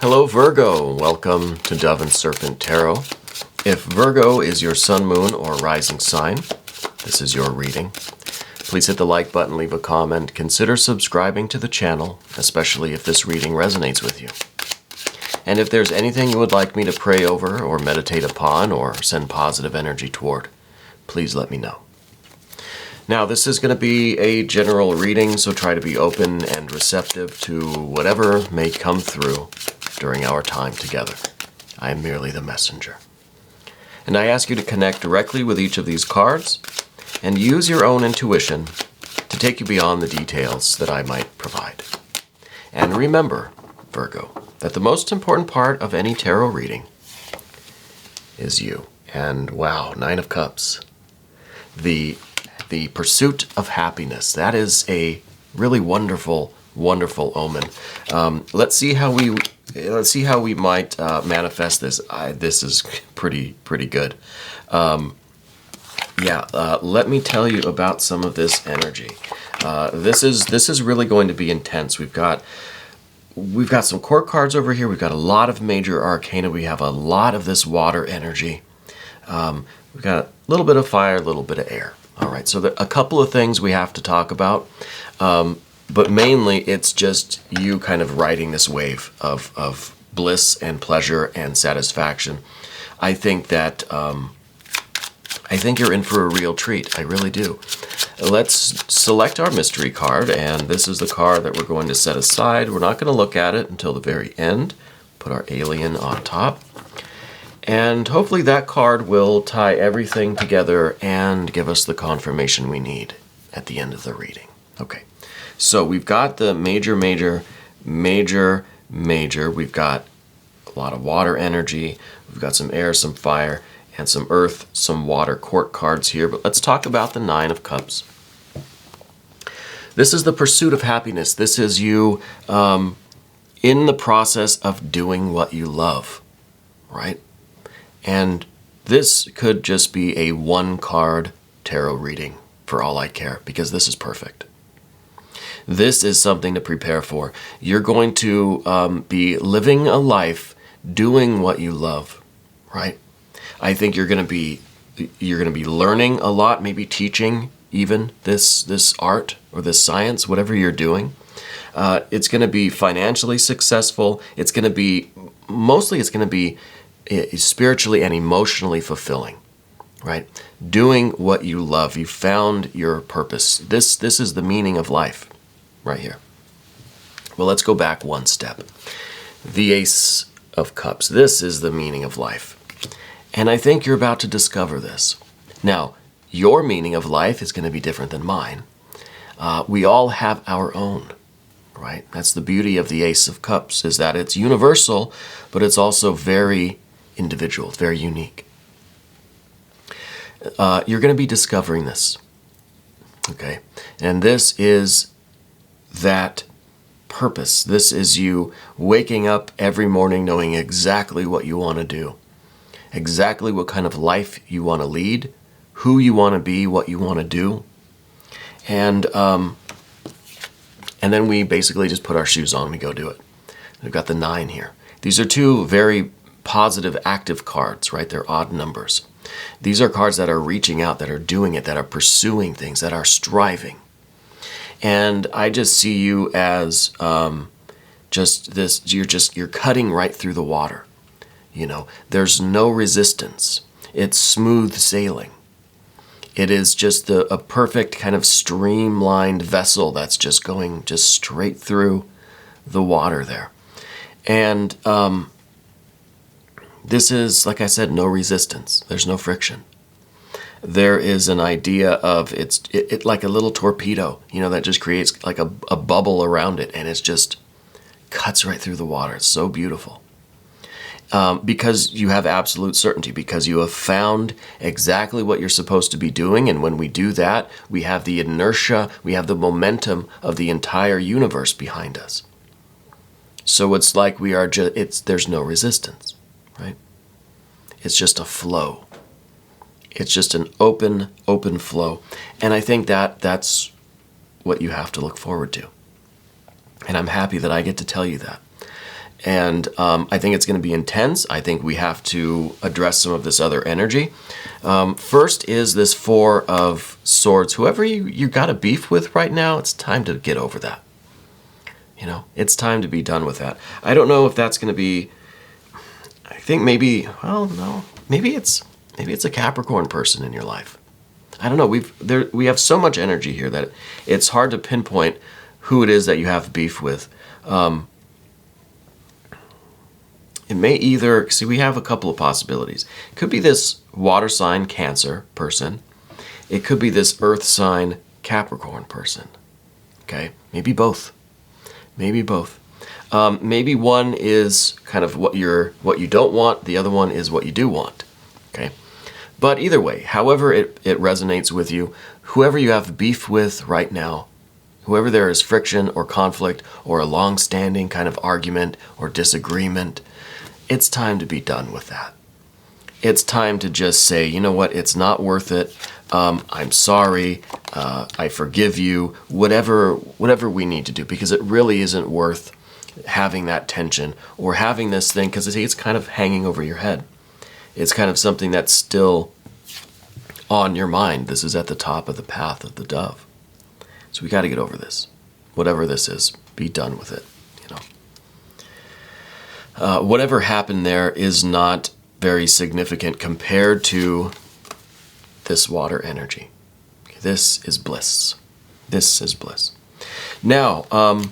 Hello Virgo, welcome to Dove and Serpent Tarot. If Virgo is your sun, moon, or rising sign, this is your reading. Please hit the like button, leave a comment, consider subscribing to the channel, especially if this reading resonates with you. And if there's anything you would like me to pray over or meditate upon or send positive energy toward, please let me know. Now, this is going to be a general reading, so try to be open and receptive to whatever may come through during our time together. I am merely the messenger. And I ask you to connect directly with each of these cards and use your own intuition to take you beyond the details that I might provide. And remember, Virgo, that the most important part of any tarot reading is you. And wow, Nine of Cups. The pursuit of happiness. That is a really wonderful, wonderful omen. Let's see how we might manifest this. This is pretty good. Let me tell you about some of this energy. This is really going to be intense. We've got some court cards over here. We've got a lot of major arcana. We have a lot of this water energy. We've got a little bit of fire, a little bit of air. All right, so a couple of things we have to talk about, but mainly it's just you kind of riding this wave of bliss and pleasure and satisfaction. I think that I think you're in for a real treat. I really do. Let's select our mystery card, and this is the card that we're going to set aside. We're not going to look at it until the very end. Put our alien on top. And hopefully that card will tie everything together and give us the confirmation we need at the end of the reading. Okay, so we've got the major. We've got a lot of water energy. We've got some air, some fire, and some earth, some water court cards here. But let's talk about the Nine of Cups. This is the pursuit of happiness. This is you in the process of doing what you love, right? And this could just be a one-card tarot reading for all I care, because this is perfect. This is something to prepare for. You're going to be living a life doing what you love, right? I think you're going to be learning a lot, maybe teaching even this art or this science, whatever you're doing. It's going to be financially successful. It's going to be spiritually and emotionally fulfilling, right? Doing what you love. You found your purpose. This is the meaning of life right here. Well, let's go back one step. The Ace of Cups. This is the meaning of life. And I think you're about to discover this. Now, your meaning of life is going to be different than mine. We all have our own, right? That's the beauty of the Ace of Cups, is that it's universal, but it's also very individual, it's very unique. You're going to be discovering this, okay? And this is that purpose. This is you waking up every morning knowing exactly what you want to do, exactly what kind of life you want to lead, who you want to be, what you want to do. And then we basically just put our shoes on and we go do it. We've got the 9 here. These are two very positive, active cards, right? They're odd numbers. These are cards that are reaching out, that are doing it, that are pursuing things, that are striving. And I just see you as just this, you're cutting right through the water. You know, there's no resistance. It's smooth sailing. It is just a perfect kind of streamlined vessel that's just going just straight through the water there. And this is, like I said, no resistance. There's no friction. There is an idea of it like a little torpedo, you know, that just creates like a bubble around it, and it's just cuts right through the water. It's so beautiful. Because you have absolute certainty, because you have found exactly what you're supposed to be doing. And when we do that, we have the inertia, we have the momentum of the entire universe behind us. So it's like we are there's no resistance, right? It's just a flow. It's just an open flow. And I think that's what you have to look forward to. And I'm happy that I get to tell you that. And I think it's going to be intense. I think we have to address some of this other energy. First is this Four of Swords. Whoever you got a beef with right now, it's time to get over that. You know, it's time to be done with that. I don't know if that's going to be, I think maybe, well, no, maybe it's a Capricorn person in your life. I don't know. We have so much energy here that it's hard to pinpoint who it is that you have beef with. It may either, see, we have a couple of possibilities. It could be this water sign Cancer person. It could be this earth sign Capricorn person. Okay, maybe both. Maybe both. Maybe one is kind of what you don't want. The other one is what you do want. Okay, but either way, however it resonates with you, whoever you have beef with right now, whoever there is friction or conflict or a long-standing kind of argument or disagreement, it's time to be done with that. It's time to just say, you know what, it's not worth it. I'm sorry. I forgive you. Whatever we need to do, because it really isn't worth having that tension or having this thing, because it's kind of hanging over your head. It's kind of something that's still on your mind. This is at the top of the path of the dove. So we got to get over this. Whatever this is, be done with it. Whatever happened there is not very significant compared to this water energy. This is bliss. This is bliss. Now,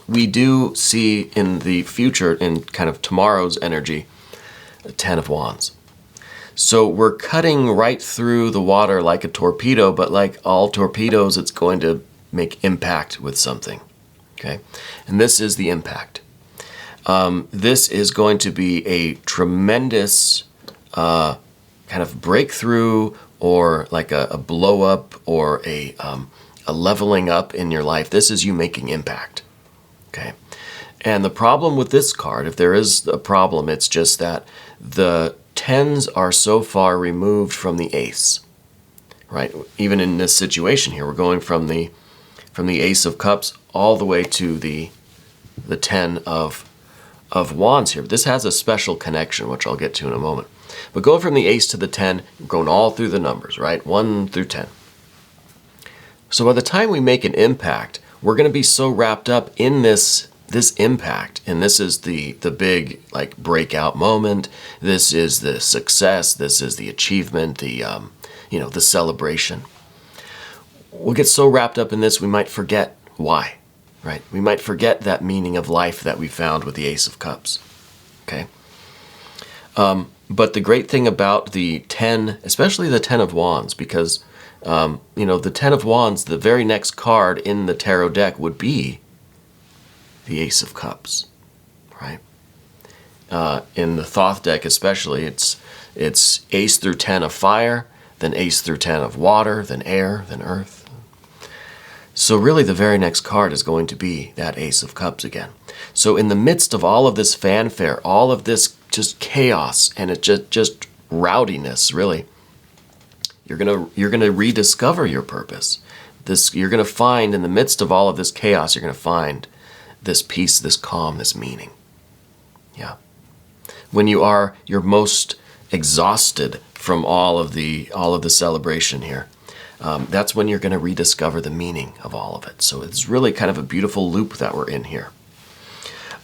we do see in the future, in kind of tomorrow's energy, a 10 of Wands. So we're cutting right through the water like a torpedo, but like all torpedoes, it's going to make impact with something. Okay? And this is the impact. This is going to be a tremendous kind of breakthrough, or like a blow up, or a leveling up in your life. This is you making impact. Okay. And the problem with this card, if there is a problem, it's just that the tens are so far removed from the ace, right? Even in this situation here, we're going from the Ace of Cups all the way to the 10 of Wands here. This has a special connection, which I'll get to in a moment. But going from the Ace to the 10, going all through the numbers, right? 1 through 10. So by the time we make an impact, we're going to be so wrapped up in this impact, and this is the big like breakout moment. This is the success. This is the achievement. The the celebration. We'll get so wrapped up in this, we might forget why. Right? We might forget that meaning of life that we found with the Ace of Cups. Okay? But the great thing about the 10, especially the 10 of Wands, because, the 10 of Wands, the very next card in the tarot deck would be the Ace of Cups. Right? In the Thoth deck especially, it's Ace through 10 of fire, then Ace through 10 of water, then air, then earth. So really the very next card is going to be that Ace of Cups again. So in the midst of all of this fanfare, all of this just chaos, and it just rowdiness, really, you're gonna rediscover your purpose. You're gonna find, in the midst of all of this chaos, you're gonna find this peace, this calm, this meaning. Yeah. When you're most exhausted from all of the celebration here, that's when you're going to rediscover the meaning of all of it. So it's really kind of a beautiful loop that we're in here.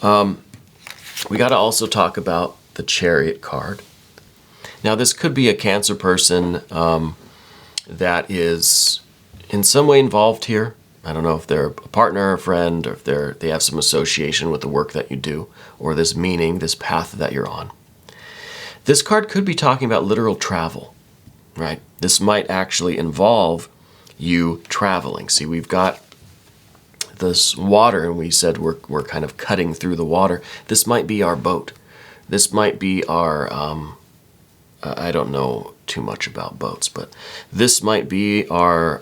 We got to also talk about the Chariot card. Now, this could be a Cancer person that is in some way involved here. I don't know if they're a partner, a friend, or if they have some association with the work that you do, or this meaning, this path that you're on. This card could be talking about literal travel. Right? This might actually involve you traveling. See, we've got this water, and we said we're kind of cutting through the water. This might be our boat. This might be our, I don't know too much about boats, but this might be our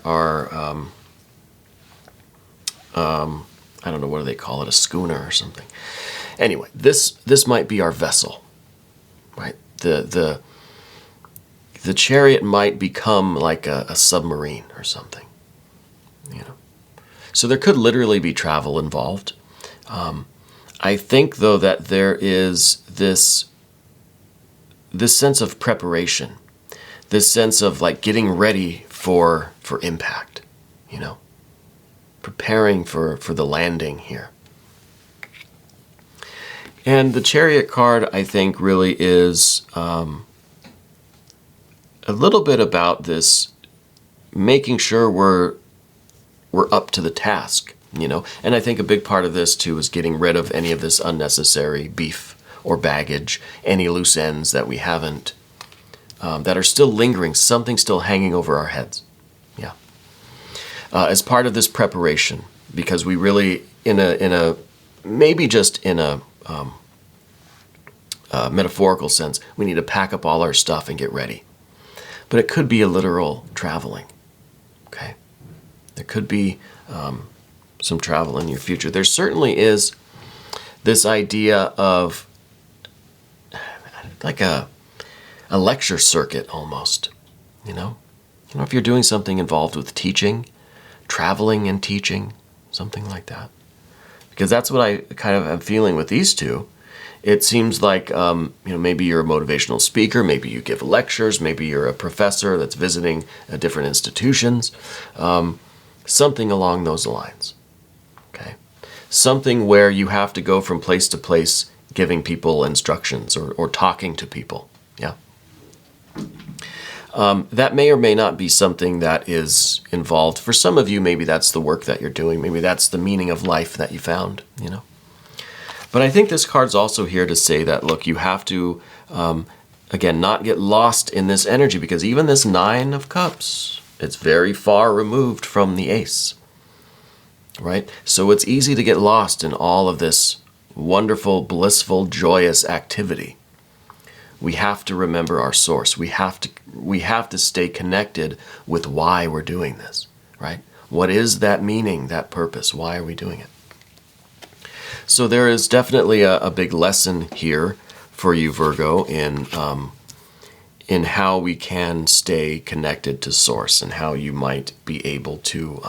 I don't know, what do they call it, a schooner or something. Anyway, this might be our vessel, right? The Chariot might become like a submarine or something, So there could literally be travel involved. I think, though, that there is this sense of preparation, this sense of like getting ready for impact, you know, preparing for the landing here. And the Chariot card, I think, really is a little bit about this, making sure we're up to the task, you know. And I think a big part of this, too, is getting rid of any of this unnecessary beef or baggage, any loose ends that we haven't, that are still lingering, something still hanging over our heads. Yeah. As part of this preparation, because we really, maybe just in a metaphorical sense, we need to pack up all our stuff and get ready. But it could be a literal traveling, okay? There could be some travel in your future. There certainly is this idea of like a lecture circuit almost, you know? You know, if you're doing something involved with teaching, traveling and teaching, something like that. Because that's what I kind of am feeling with these two. It seems like, you know, maybe you're a motivational speaker, maybe you give lectures, maybe you're a professor that's visiting different institutions, something along those lines, okay? Something where you have to go from place to place giving people instructions or talking to people, yeah? That may or may not be something that is involved. For some of you, maybe that's the work that you're doing. Maybe that's the meaning of life that you found, you know? But I think this card's also here to say that, look, you have to, again, not get lost in this energy, because even this Nine of Cups, it's very far removed from the Ace, right? So it's easy to get lost in all of this wonderful, blissful, joyous activity. We have to remember our source. We have to stay connected with why we're doing this, right? What is that meaning, that purpose? Why are we doing it? So there is definitely a big lesson here for you, Virgo, in how we can stay connected to Source and how you might be able to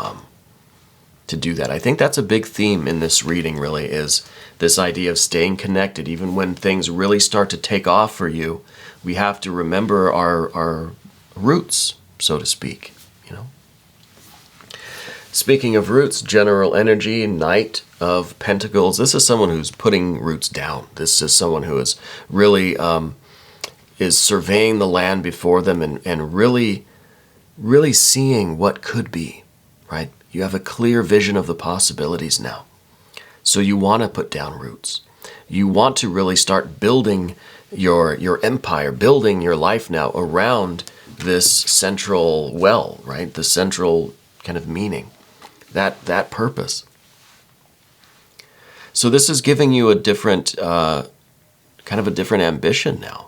do that. I think that's a big theme in this reading, really, is this idea of staying connected. Even when things really start to take off for you, we have to remember our roots, so to speak, you know. Speaking of roots, general energy, Knight of Pentacles. This is someone who's putting roots down. This is someone who is really is surveying the land before them and really seeing what could be, right? You have a clear vision of the possibilities now. So you want to put down roots. You want to really start building your empire, building your life now around this central well, right? The central kind of meaning, that purpose. So this is giving you a different, kind of a different ambition now,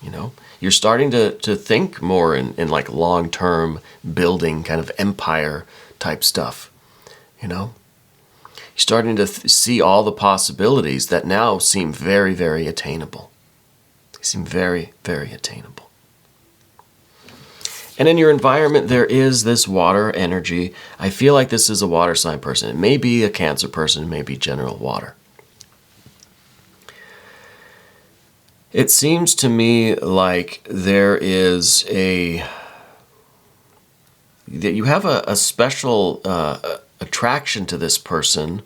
you know? You're starting to think more in like long-term building kind of empire type stuff, you know? You're starting to see all the possibilities that now seem very, very attainable. They seem very, very attainable. And in your environment, there is this water energy. I feel like this is a water sign person. It may be a Cancer person, it may be general water. It seems to me like there is that you have a special attraction to this person,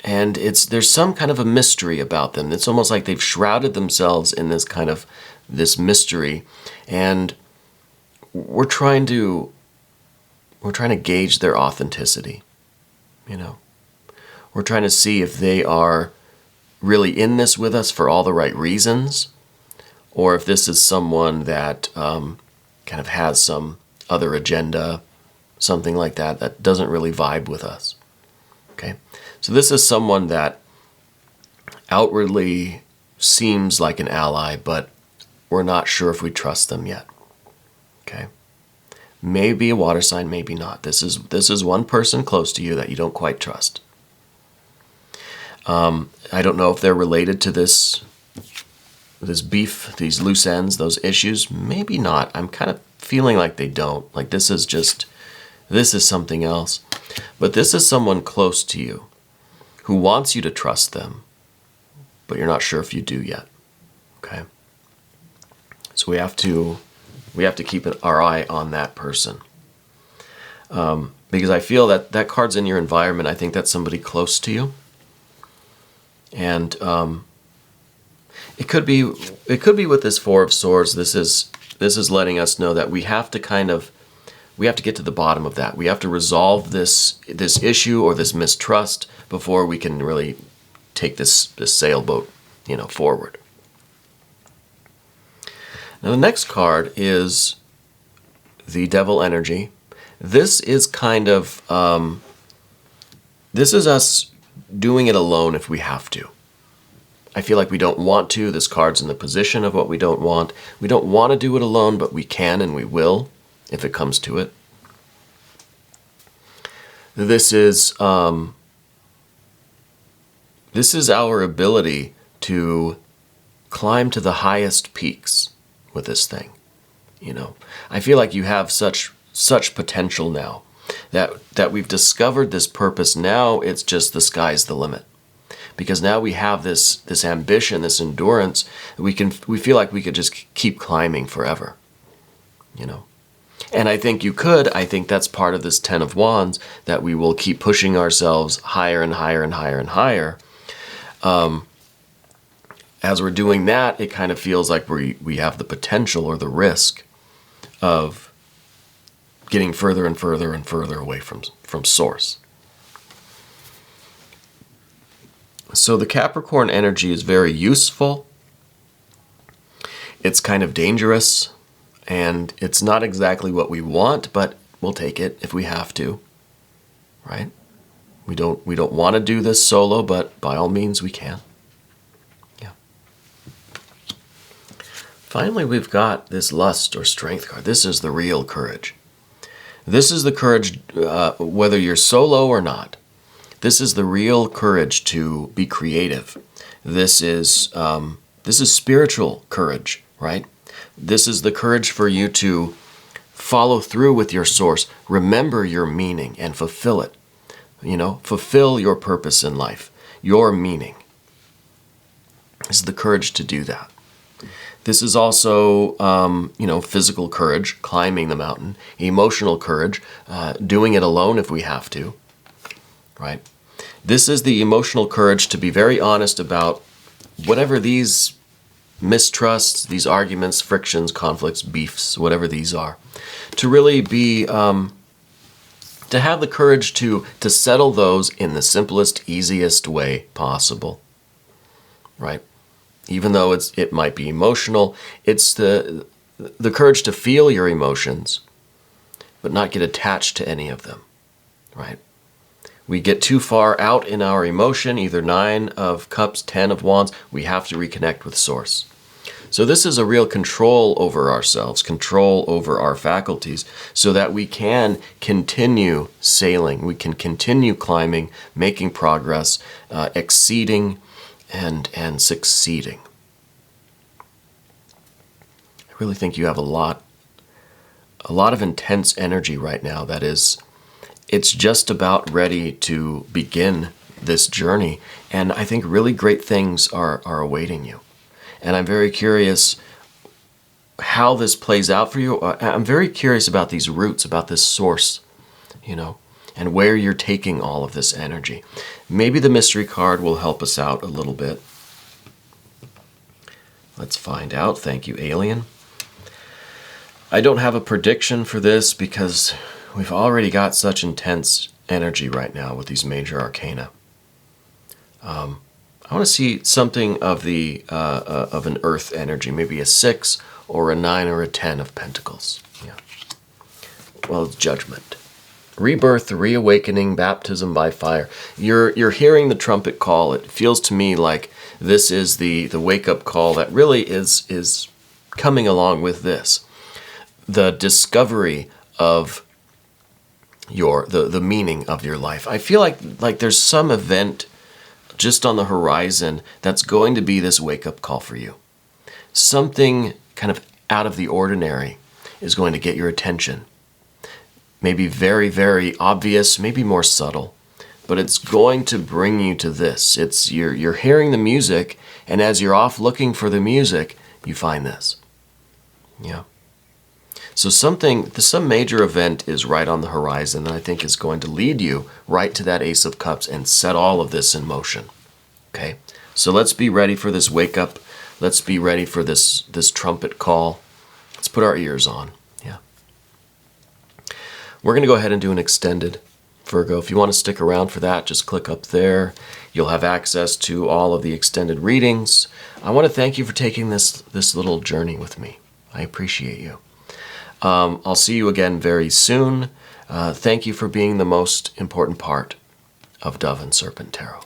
and there's some kind of a mystery about them. It's almost like they've shrouded themselves in this mystery, and we're trying to gauge their authenticity, you know. We're trying to see if they are really in this with us for all the right reasons, or if this is someone that kind of has some other agenda, something like that doesn't really vibe with us. Okay, so this is someone that outwardly seems like an ally, but we're not sure if we trust them yet. Okay, maybe a water sign, maybe not. This is one person close to you that you don't quite trust. I don't know if they're related to this beef, these loose ends, those issues. Maybe not. I'm kind of feeling like they don't. Like this is something else. But this is someone close to you who wants you to trust them, but you're not sure if you do yet. Okay? So we have to keep our eye on that person. Because I feel that that card's in your environment. I think that's somebody close to you. And it could be with this Four of Swords. This is letting us know that we have to get to the bottom of that. We have to resolve this issue or this mistrust before we can really take this sailboat, forward. Now the next card is the Devil energy. This is kind of this is us doing it alone if we have to. I feel like we don't want to. This card's in the position of what we don't want. We don't want to do it alone, but we can and we will if it comes to it. This is our ability to climb to the highest peaks with this thing. I feel like you have such potential now that we've discovered this purpose. Now it's just the sky's the limit. Because now we have this ambition, this endurance, we feel like we could just keep climbing forever, And I think I think that's part of this Ten of Wands, that we will keep pushing ourselves higher and higher and higher and higher. As we're doing that, it kind of feels like we have the potential or the risk of getting further and further and further away from source. So the Capricorn energy is very useful. It's kind of dangerous, and it's not exactly what we want, but we'll take it if we have to, right? We don't want to do this solo, but by all means we can. Yeah. Finally, we've got this Lust or Strength card. This is the real courage. This is the courage, whether you're solo or not. This is the real courage to be creative. This is spiritual courage, right? This is the courage for you to follow through with your source, remember your meaning, and fulfill it. Fulfill your purpose in life, your meaning. This is the courage to do that. This is also, physical courage, climbing the mountain, emotional courage, doing it alone if we have to, right? This is the emotional courage to be very honest about whatever these mistrusts, these arguments, frictions, conflicts, beefs, whatever these are. To really be, to have the courage to settle those in the simplest, easiest way possible, right? Even though it might be emotional, it's the courage to feel your emotions, but not get attached to any of them, right? We get too far out in our emotion, either 9 of Cups, 10 of Wands, we have to reconnect with Source. So this is a real control over ourselves, control over our faculties, so that we can continue sailing, we can continue climbing, making progress, exceeding, and succeeding. I really think you have a lot of intense energy right now that is... It's just about ready to begin this journey. And I think really great things are awaiting you. And I'm very curious how this plays out for you. I'm very curious about these roots, about this source, and where you're taking all of this energy. Maybe the mystery card will help us out a little bit. Let's find out. Thank you, Alien. I don't have a prediction for this because we've already got such intense energy right now with these major arcana. I want to see something of an earth energy, maybe a 6 or a 9 or a 10 of pentacles. Yeah. Well, it's judgment. Rebirth, reawakening, baptism by fire. You're hearing the trumpet call. It feels to me like this is the wake-up call that really is coming along with this. The discovery of the meaning of your life. I feel like there's some event just on the horizon that's going to be this wake-up call for you. Something kind of out of the ordinary is going to get your attention. Maybe very, very obvious, maybe more subtle, but it's going to bring you to this. It's you're hearing the music, and as you're off looking for the music, you find this. Yeah. So some major event is right on the horizon that I think is going to lead you right to that Ace of Cups and set all of this in motion. Okay? So let's be ready for this wake up. Let's be ready for this trumpet call. Let's put our ears on. Yeah. We're going to go ahead and do an extended Virgo. If you want to stick around for that, just click up there. You'll have access to all of the extended readings. I want to thank you for taking this little journey with me. I appreciate you. I'll see you again very soon. Thank you for being the most important part of Dove and Serpent Tarot.